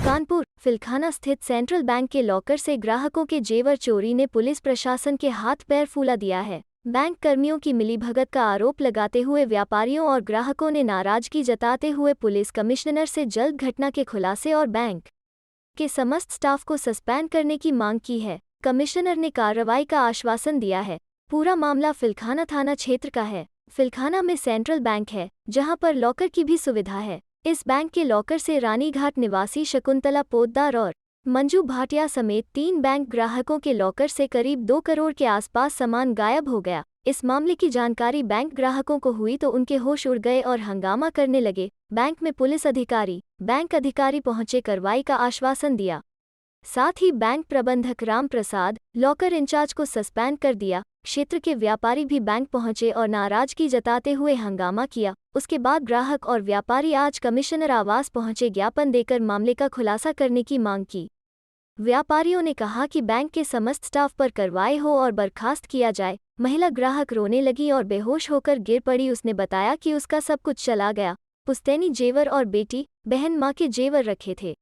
कानपुर फिलखाना स्थित central bank के locker से ग्राहकों के जेवर चोरी ने पुलिस प्रशासन के हाथ पैर फूला दिया है। बैंक कर्मियों की मिलीभगत का आरोप लगाते हुए व्यापारियों और ग्राहकों ने नाराजगी जताते हुए पुलिस कमिश्नर से जल्द घटना के खुलासे और बैंक के समस्त स्टाफ को सस्पेंड करने की मांग की है। कमिश्नर ने कार्रवाई का आश्वासन दिया है। पूरा मामला फिलखाना थाना क्षेत्र का है। फिलखाना में सेंट्रल बैंक है, जहां पर लॉकर की भी सुविधा है। इस बैंक के लॉकर से रानीघाट निवासी शकुंतला पोद्दार और मंजू भाटिया समेत 3 बैंक ग्राहकों के लॉकर से करीब 2 करोड़ के आसपास सामान गायब हो गया। इस मामले की जानकारी बैंक ग्राहकों को हुई तो उनके होश उड़ गए और हंगामा करने लगे। बैंक में पुलिस बैंक अधिकारी पहुंचे, कार्रवाई का आश्वासन दिया। साथ ही बैंक प्रबंधक राम प्रसाद, लॉकर इंचार्ज को सस्पेंड कर दिया। क्षेत्र के व्यापारी भी बैंक पहुंचे और नाराजगी जताते हुए हंगामा किया। उसके बाद ग्राहक और व्यापारी आज कमिश्नर आवास पहुंचे, ज्ञापन देकर मामले का खुलासा करने की मांग की। व्यापारियों ने कहा कि बैंक के समस्त स्टाफ पर कार्रवाई हो और बर्खास्त किया जाए। महिला ग्राहक रोने लगी और बेहोश होकर गिर पड़ी। उसने बताया कि उसका सब कुछ चला गया। पुश्तैनी जेवर और बेटी बहन मां के जेवर रखे थे।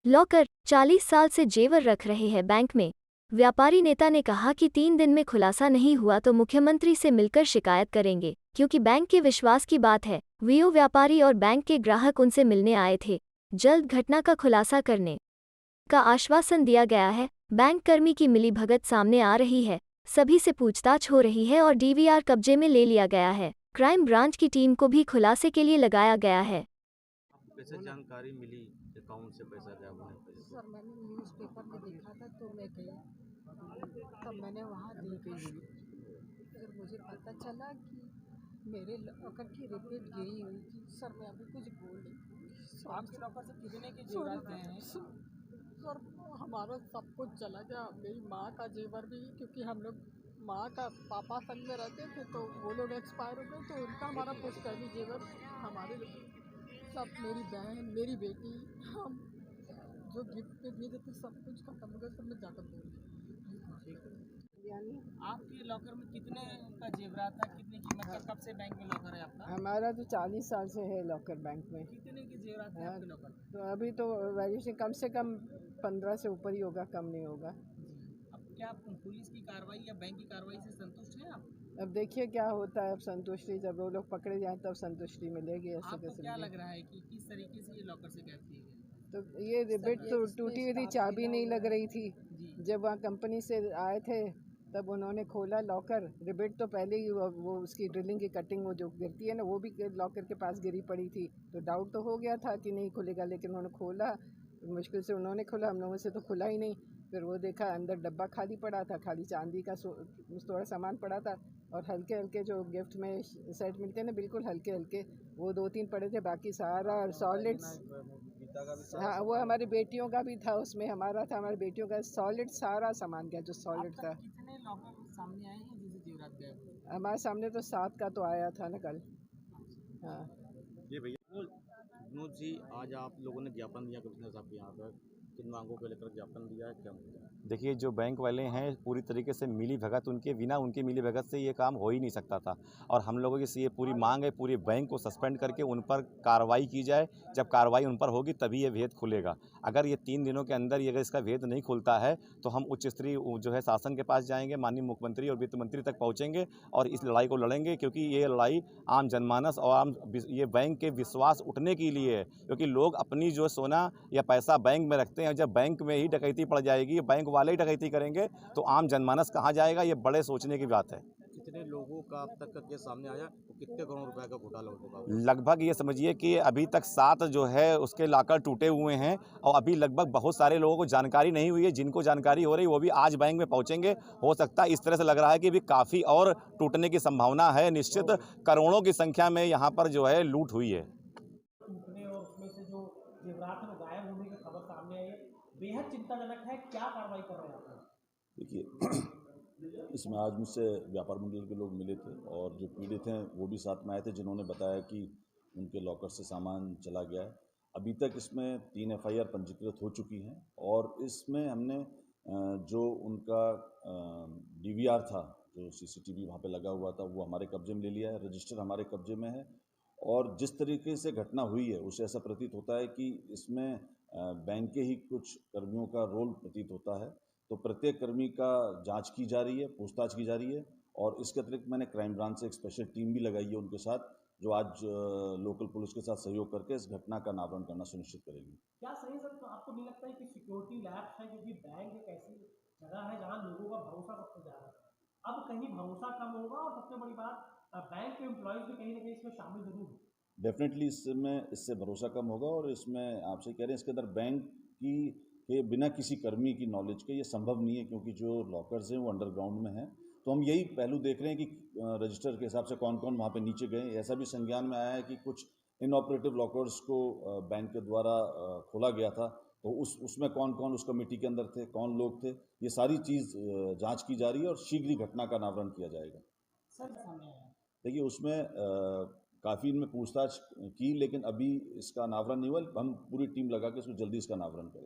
लॉकर 40 साल से जेवर रख रहे हैं बैंक में। व्यापारी नेता ने कहा कि 3 दिन में खुलासा नहीं हुआ तो मुख्यमंत्री से मिलकर शिकायत करेंगे, क्योंकि बैंक के विश्वास की बात है। वीओ व्यापारी और बैंक के ग्राहक उनसे मिलने आए थे। जल्द घटना का खुलासा करने का आश्वासन दिया गया है। बैंक कर्मी की मिलीभगत सामने आ रही है। सभी से पूछताछ हो रही है और डीवीआर कब्जे में ले लिया गया है। क्राइम ब्रांच की टीम को भी खुलासे के लिए लगाया गया है। कैसे जानकारी मिली अकाउंट से पैसा गायब होने की? सर, मैंने न्यूज़पेपर में देखा था तो मैं गई, तब मैंने वहाँ देखी। फिर मुझे पता चला कि मेरे लॉकर की रिपीट गई हुई थी। सर, मैं अभी कुछ बोल नहीं। आपके लॉकर से कितने के जेवरात गए हैं? सर, हमारा सब कुछ चला गया। मेरी माँ का जेवर भी, क्योंकि हम लोग माँ का पापा संग में रहते थे तो वो लोग एक्सपायर हो गए, तो उनका हमारा पुश्तैनी जेवर हमारे सब, मेरी बहन, मेरी बेटी, हम जो गिफ्ट में दिए थे सब कुछ खत्म हो गया। सब में जाकर यानी आपके लॉकर में कितने का जेवरात था, कितने कीमत का? कब से बैंक में लॉकर है आपका? हमारा तो 40 साल से है लॉकर बैंक में। कितने के जेवरात है आपके लॉकर में? तो अभी तो वैल्यूएशन कम से कम 15 से ऊपर ही होगा, कम नहीं होगा। अब क्या पुलिस की कार्रवाई या बैंक की कार्रवाई से संतुष्ट हैं आप? अब देखिए क्या होता है। अब संतुष्टि, जब वो लोग पकड़े जाएं तब संतुष्टि मिलेगी। ऐसे आपको कैसे क्या लग रहा है कि किस तरीके से ये लॉकर से गायब किए गए? तो ये रिबिट तो टूटी हुई थी, चाबी नहीं लग रही थी। जब वहाँ कंपनी से आए थे तब उन्होंने खोला लॉकर। रिबिट तो पहले ही वो उसकी ड्रिलिंग की कटिंग वो जो गिरती है ना, वो भी लॉकर के पास गिरी पड़ी थी। तो डाउट तो हो गया था कि नहीं खुलेगा, लेकिन उन्होंने खोला, मुश्किल से उन्होंने खोला, हम लोगों से तो खुला ही नहीं। फिर वो देखा अंदर डब्बा खाली पड़ा था, खाली चांदी का थोड़ा सामान पड़ा था और हल्के हल्के जो गिफ्ट में सेट मिलते हैं ना, बिल्कुल हल्के हल्के, वो 2-3 पड़े थे। बाकी सारा सॉलिड्स, हाँ वो हमारी बेटियों का भी था, उसमें हमारा था, हमारी बेटियों का सॉलिड सारा सामान गया जो सॉलिड था। कितने लॉकर सामने आए हैं जिसे जेवरात गए? हमारे सामने तो 7 का तो आया था ना कल। हाँ जी भैया, विनोद जी, आज आप लोगों ने ज्ञापन दिया कमिश्नर साहब के यहाँ पर, किन मांगों को लेकर ज्ञापन दिया है, क्या मुद्दा है? देखिए, जो बैंक वाले हैं पूरी तरीके से मिली भगत, उनके बिना उनकी मिली भगत से ये काम हो ही नहीं सकता था। और हम लोगों की ये पूरी मांग है, पूरी बैंक को सस्पेंड करके उन पर कार्रवाई की जाए। जब कार्रवाई उन पर होगी तभी ये भेद खुलेगा। अगर ये 3 दिनों के अंदर ये अगर इसका भेद नहीं खुलता है तो हम उच्च स्तरीय जो है शासन के पास जाएंगे, माननीय मुख्यमंत्री और वित्त मंत्री तक पहुँचेंगे और इस लड़ाई को लड़ेंगे, क्योंकि ये लड़ाई आम जनमानस और ये बैंक के विश्वास उठने के लिए है। क्योंकि लोग अपनी जो सोना या पैसा बैंक में रखते हैं, जब बैंक में ही डकैती पड़ जाएगी, बैंक वाले ही डकैती करेंगे तो आम जनमानस कहाँ जाएगा? ये बड़े सोचने की बात है। कितने लोगों का अब तक का केस सामने आया, तो कितने करोड़ रुपए का घोटाला हो चुका? लगभग ये समझिए कि अभी तक 7 जो है उसके लॉकर टूटे हुए हैं और अभी लगभग बहुत सारे लोगों को जानकारी नहीं हुई है। जिनको जानकारी हो रही वो भी आज बैंक में पहुंचेंगे। हो सकता है, इस तरह से लग रहा है कि भी काफ़ी और टूटने की संभावना है। निश्चित करोड़ों की संख्या में यहाँ पर जो है लूट हुई है। टूटने और उसमें से जो जेवरात है गायब होने की खबर सामने आई है, बेहद चिंताजनक है। क्या कार्रवाई कर रहे हैं आप? देखिए, इसमें आज मुझसे व्यापार मंडल के लोग मिले थे और जो पीड़ित हैं वो भी साथ में आए थे, जिन्होंने बताया कि उनके लॉकर से सामान चला गया है। अभी तक इसमें 3 एफआईआर पंजीकृत हो चुकी हैं और इसमें हमने जो उनका डीवीआर था, जो सीसीटीवी वहाँ पे लगा हुआ था, वो हमारे कब्जे में ले लिया है। रजिस्टर हमारे कब्जे में है और जिस तरीके से घटना हुई है उससे ऐसा प्रतीत होता है कि इसमें बैंक के ही कुछ कर्मियों का रोल प्रतीत होता है। तो प्रत्येक कर्मी का जांच की जा रही है, पूछताछ की जा रही है और इसके अतिरिक्त मैंने क्राइम ब्रांच से एक स्पेशल टीम भी लगाई है उनके साथ, जो आज लोकल पुलिस के साथ सहयोग करके इस घटना का अनावरण करना सुनिश्चित करेगी। क्या सही सर, तो आपको नहीं लगता है कि सिक्योरिटी लैप्स है, क्योंकि बैंक एक ऐसी जगह है जहाँ लोगों का भरोसा सबसे ज़्यादा है, अब कहीं भरोसा कम होगा और सबसे बड़ी बात बैंक के एम्प्लॉयज़ भी कहीं ना कहीं इसमें शामिल जरूर होंगे। डेफिनेटली इससे भरोसा कम होगा और इसमें आपसे कह रहे हैं इसके अंदर बैंक की के बिना किसी कर्मी की नॉलेज के ये संभव नहीं है, क्योंकि जो लॉकर्स हैं वो अंडरग्राउंड में हैं। तो हम यही पहलू देख रहे हैं कि रजिस्टर के हिसाब से कौन कौन वहाँ पे नीचे गए। ऐसा भी संज्ञान में आया है कि कुछ इनऑपरेटिव लॉकर्स को बैंक के द्वारा खोला गया था, तो उसमें कौन कौन उस कमेटी के अंदर थे, कौन लोग थे, ये सारी चीज़ जाँच की जा रही है और शीघ्र ही घटना का अनावरण किया जाएगा। सर सामने आया देखिए उसमें काफ़ी इनमें पूछताछ की, लेकिन अभी इसका अनावरण नहीं हुआ। हम पूरी टीम लगा के इसको जल्दी इसका अनावरण करें।